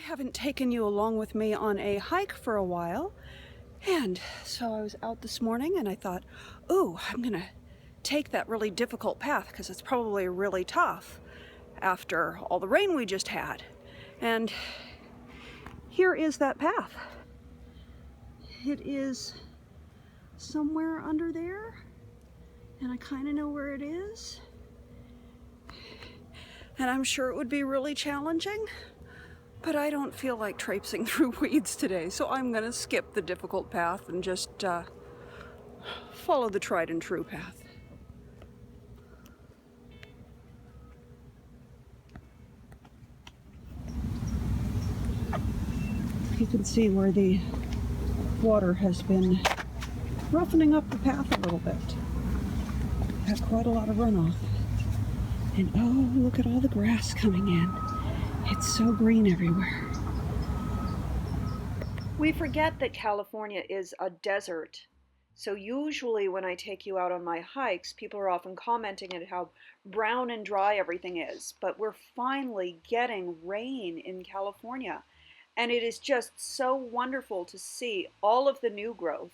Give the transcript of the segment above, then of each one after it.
haven't taken you along with me on a hike for a while, and so I was out this morning and I thought, ooh, I'm gonna take that really difficult path because it's probably really tough after all the rain we just had. And here is that path. It is somewhere under there, and I kind of know where it is. And I'm sure it would be really challenging, but I don't feel like traipsing through weeds today, so I'm gonna skip the difficult path and just follow the tried and true path. You can see where the water has been roughening up the path a little bit. Had quite a lot of runoff. And oh, look at all the grass coming in. It's so green everywhere. We forget that California is a desert. So usually when I take you out on my hikes, people are often commenting at how brown and dry everything is. But we're finally getting rain in California. And it is just so wonderful to see all of the new growth.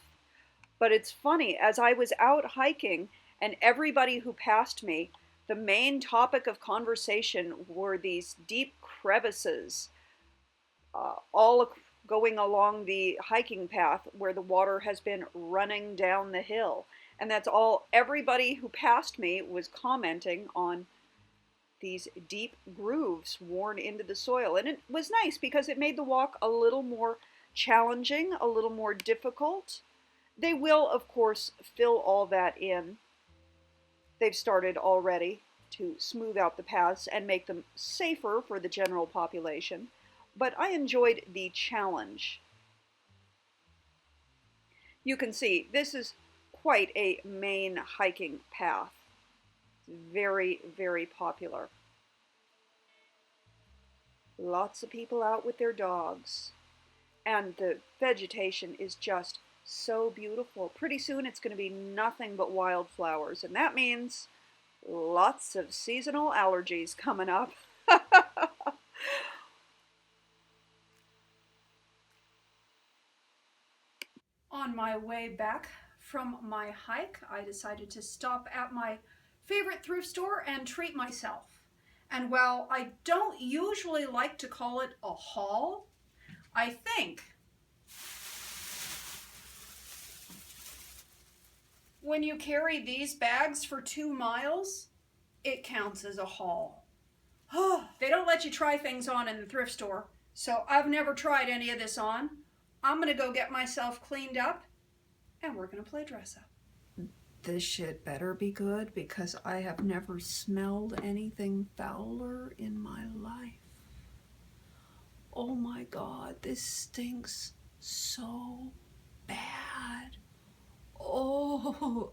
But it's funny, as I was out hiking and everybody who passed me, the main topic of conversation were these deep crevices, all going along the hiking path where the water has been running down the hill. And that's all everybody who passed me was commenting on, these deep grooves worn into the soil. And it was nice because it made the walk a little more challenging, a little more difficult. They will, of course, fill all that in. They've started already to smooth out the paths and make them safer for the general population. But I enjoyed the challenge. You can see this is quite a main hiking path. Very, very popular. Lots of people out with their dogs. And the vegetation is just so beautiful. Pretty soon it's going to be nothing but wildflowers. And that means lots of seasonal allergies coming up. On my way back from my hike, I decided to stop at my favorite thrift store and treat myself. And while I don't usually like to call it a haul, I think when you carry these bags for 2 miles, it counts as a haul. They don't let you try things on in the thrift store, so I've never tried any of this on. I'm gonna go get myself cleaned up and we're gonna play dress up. This shit better be good because I have never smelled anything fouler in my life. Oh my God, this stinks so bad. Oh.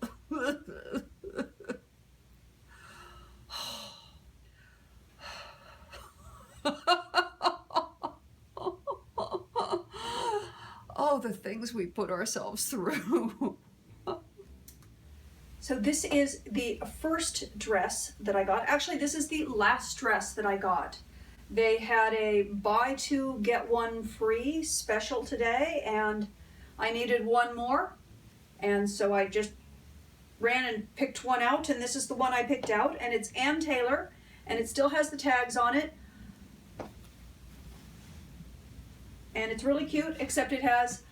Oh, the things we put ourselves through. So this is the first dress that I got. Actually, this is the last dress that I got. They had a buy two, get one free special today, and I needed one more. And so I just ran and picked one out, and this is the one I picked out, and it's Ann Taylor, and it still has the tags on it. And it's really cute, except it has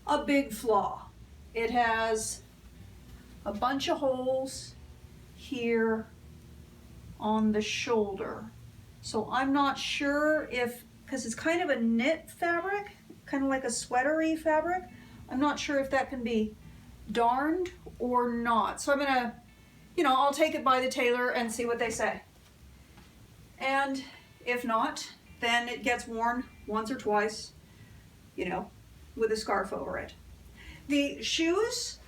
a big flaw. It has a bunch of holes here on the shoulder. So I'm not sure if, because it's kind of a knit fabric, kind of like a sweatery fabric, I'm not sure if that can be darned or not. So I'm gonna, I'll take it by the tailor and see what they say. And if not, then it gets worn once or twice, with a scarf over it. The shoes,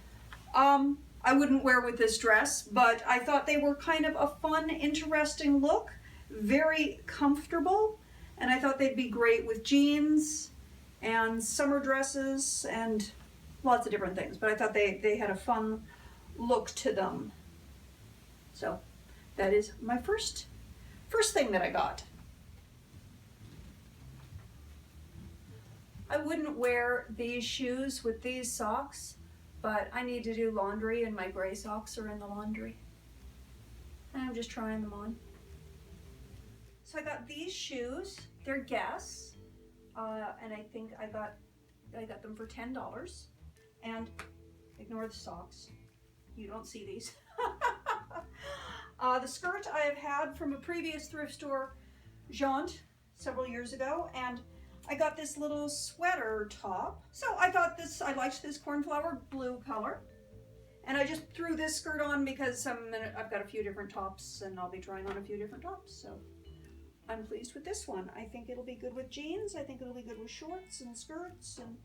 I wouldn't wear with this dress, but I thought they were kind of a fun, interesting look, very comfortable, and I thought they'd be great with jeans and summer dresses and lots of different things, but I thought they had a fun look to them. So that is my first thing that I got. I wouldn't wear these shoes with these socks, but I need to do laundry and my gray socks are in the laundry. And I'm just trying them on. So I got these shoes. They're Guess, and I think I got them for $10. And ignore the socks. You don't see these. The skirt I have had from a previous thrift store jaunt several years ago, and I got this little sweater top. So I liked this cornflower blue color. And I just threw this skirt on because I've got a few different tops and I'll be trying on a few different tops. So I'm pleased with this one. I think it'll be good with jeans. I think it'll be good with shorts and skirts, and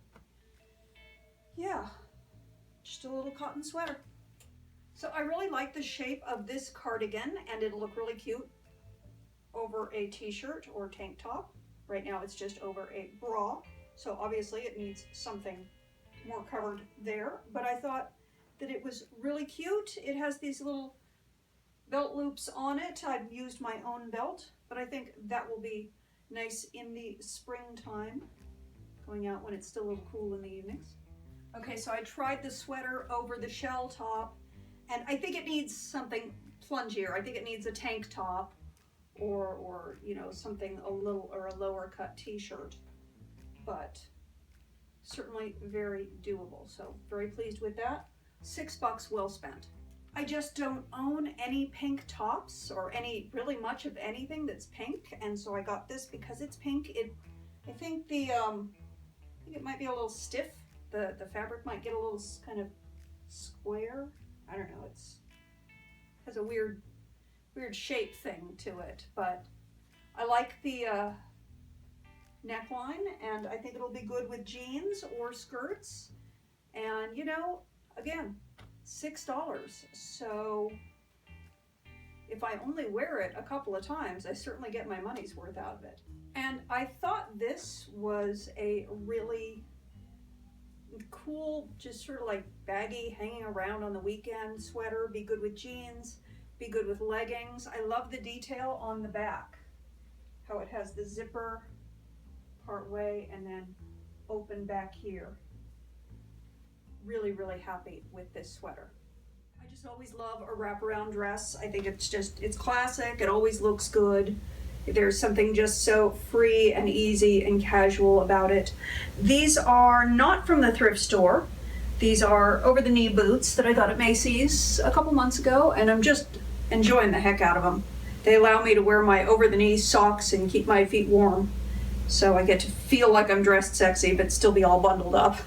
yeah, just a little cotton sweater. So I really like the shape of this cardigan, and it'll look really cute over a t-shirt or tank top. Right now it's just over a bra, so obviously it needs something more covered there, but I thought that it was really cute. It has these little belt loops on it. I've used my own belt, but I think that will be nice in the springtime, going out when it's still a little cool in the evenings. Okay, so I tried the sweater over the shell top, and I think it needs something plungier. I think it needs a tank top or you know, something a lower cut t-shirt, but certainly very doable. So very pleased with that. $6 well spent. I just don't own any pink tops or really much of anything that's pink, and so I got this because it's pink. I think it might be a little stiff. The fabric might get a little kind of square. I don't know. It has a weird shape thing to it, but I like the neckline, and I think it'll be good with jeans or skirts. And you know, again, $6. So if I only wear it a couple of times, I certainly get my money's worth out of it. And I thought this was a really cool, just sort of like baggy, hanging around on the weekend sweater. Be good with jeans, be good with leggings. I love the detail on the back, how it has the zipper part way and then open back here. Really, really happy with this sweater. I just always love a wraparound dress. I think it's classic. It always looks good. There's something just so free and easy and casual about it. These are not from the thrift store. These are over-the-knee boots that I got at Macy's a couple months ago, and I'm just enjoying the heck out of them. They allow me to wear my over-the-knee socks and keep my feet warm. So I get to feel like I'm dressed sexy, but still be all bundled up.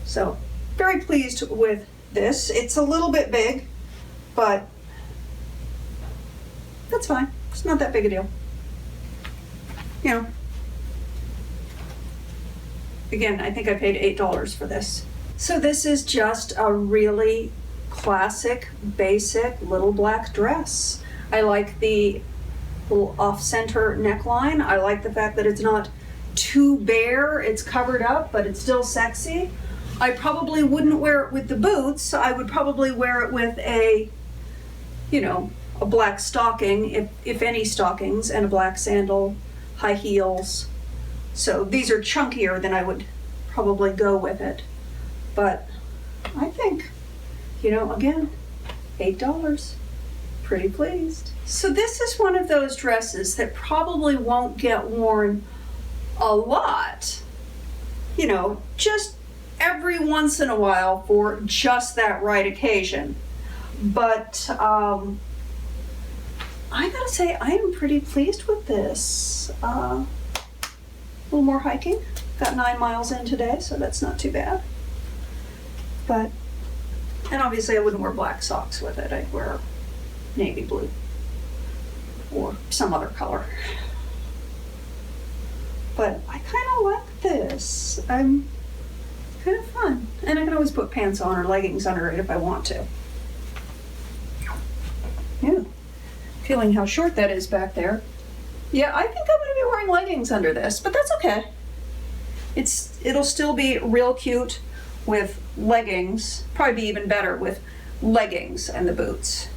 So very pleased with this. It's a little bit big, but that's fine. It's not that big a deal. You know, again, I think I paid $8 for this. So this is just a really classic, basic little black dress. I like the little off-center neckline. I like the fact that it's not too bare. It's covered up, but it's still sexy. I probably wouldn't wear it with the boots. I would probably wear it with a black stocking, if any stockings, and a black sandal, high heels. So these are chunkier than I would probably go with it. But I think, again, $8. Pretty pleased. So this is one of those dresses that probably won't get worn a lot. Just every once in a while for just that right occasion. But I gotta say, I am pretty pleased with this. A little more hiking. Got 9 miles in today, so that's not too bad. And obviously I wouldn't wear black socks with it. I'd wear navy blue or some other color. But I kind of like this. I'm kind of fun. And I can always put pants on or leggings under it if I want to. Yeah. Feeling how short that is back there. Yeah, I think I'm going to be wearing leggings under this, but that's okay. It'll still be real cute with leggings. Probably be even better with leggings and the boots.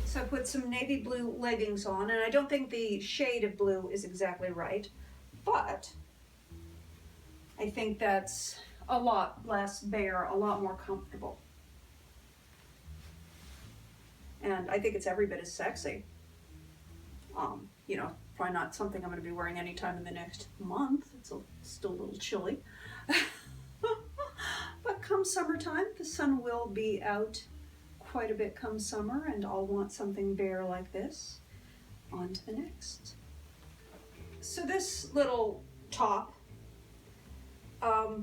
So I put some navy blue leggings on, and I don't think the shade of blue is exactly right, but I think that's a lot less bare, a lot more comfortable. And I think it's every bit as sexy. You know, probably not something I'm going to be wearing anytime in the next month. It's still a little chilly. But come summertime, the sun will be out quite a bit come summer, and I'll want something bare like this. On to the next. So this little top, I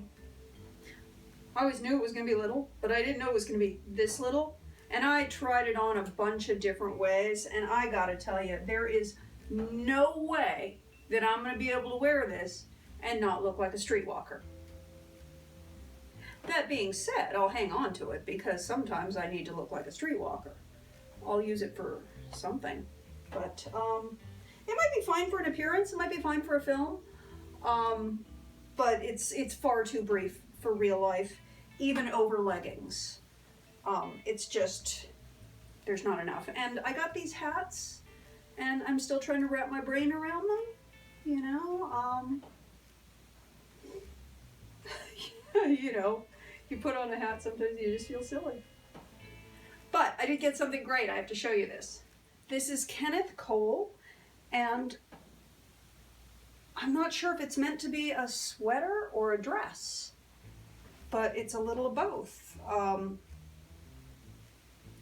always knew it was going to be little, but I didn't know it was going to be this little. And I tried it on a bunch of different ways, and I gotta tell you, there is no way that I'm going to be able to wear this and not look like a streetwalker. That being said, I'll hang on to it because sometimes I need to look like a streetwalker. I'll use it for something. But it might be fine for an appearance, it might be fine for a film, but it's far too brief for real life, even over leggings. It's just, there's not enough. And I got these hats, and I'm still trying to wrap my brain around them, you know. You know, you put on a hat, sometimes you just feel silly. But I did get something great. I have to show you this. This is Kenneth Cole, and I'm not sure if it's meant to be a sweater or a dress, but it's a little of both.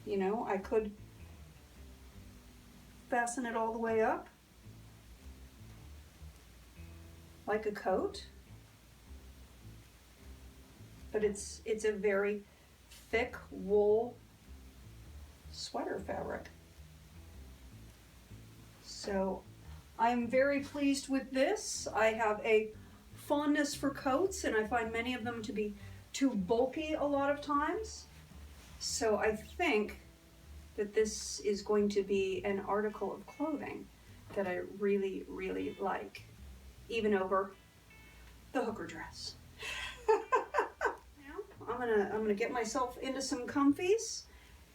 You know, I could fasten it all the way up like a coat, but it's a very thick wool sweater fabric. So I'm very pleased with this. I have a fondness for coats, and I find many of them to be too bulky a lot of times. So I think that this is going to be an article of clothing that I really, really like, even over the hooker dress. Now I'm gonna get myself into some comfies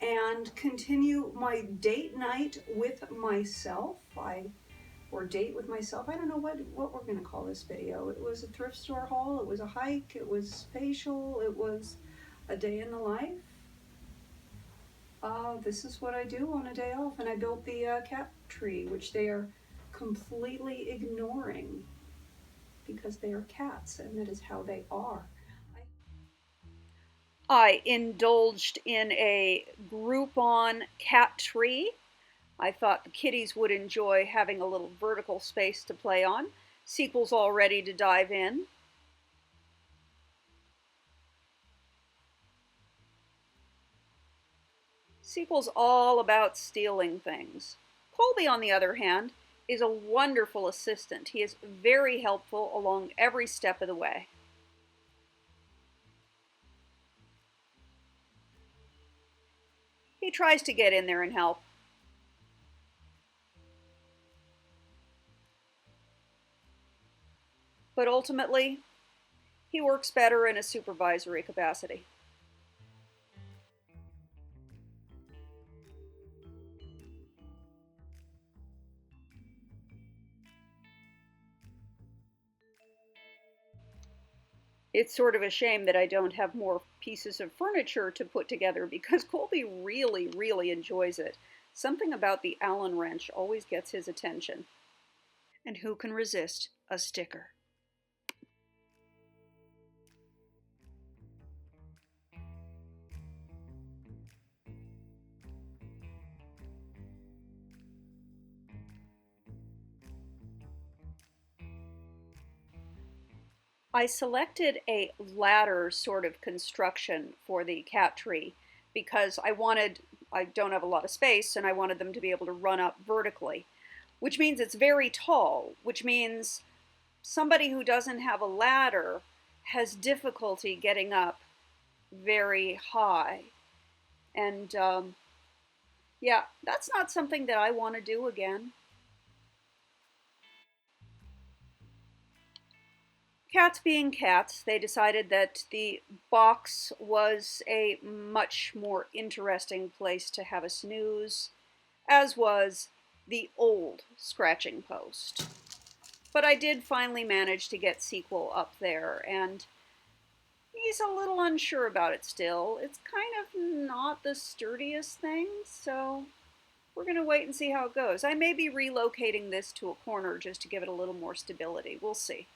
and continue my date night with myself. Or date with myself. I don't know what we're gonna call this video. It was a thrift store haul, it was a hike, it was facial, it was a day in the life. This is what I do on a day off, and I built the cat tree, which they are completely ignoring because they are cats, and that is how they are. I indulged in a Groupon cat tree. I thought the kitties would enjoy having a little vertical space to play on. Sequel's all ready to dive in. Sequel's all about stealing things. Colby, on the other hand, is a wonderful assistant. He is very helpful along every step of the way. He tries to get in there and help. But ultimately, he works better in a supervisory capacity. It's sort of a shame that I don't have more pieces of furniture to put together because Colby really, really enjoys it. Something about the Allen wrench always gets his attention. And who can resist a sticker? I selected a ladder sort of construction for the cat tree because I don't have a lot of space, and I wanted them to be able to run up vertically, which means it's very tall, which means somebody who doesn't have a ladder has difficulty getting up very high. And yeah, that's not something that I want to do again. Cats being cats, they decided that the box was a much more interesting place to have a snooze, as was the old scratching post. But I did finally manage to get Sequel up there, and he's a little unsure about it still. It's kind of not the sturdiest thing, so we're going to wait and see how it goes. I may be relocating this to a corner just to give it a little more stability. We'll see.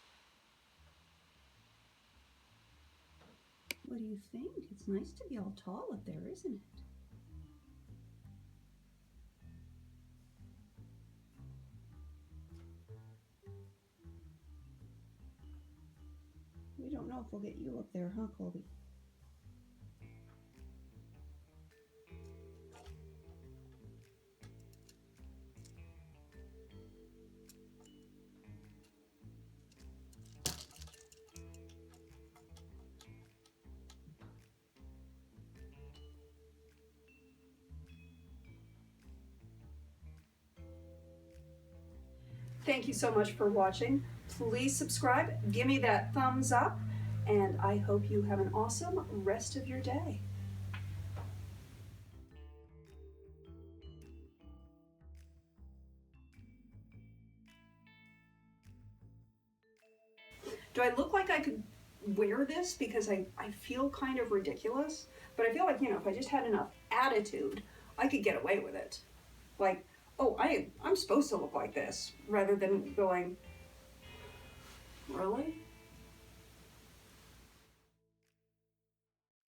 What do you think? It's nice to be all tall up there, isn't it? We don't know if we'll get you up there, huh, Colby? Thank you so much for watching. Please subscribe, give me that thumbs up, and I hope you have an awesome rest of your day. Do I look like I could wear this because I feel kind of ridiculous? But I feel like, if I just had enough attitude, I could get away with it. Like, oh, I'm supposed to look like this, rather than going, really?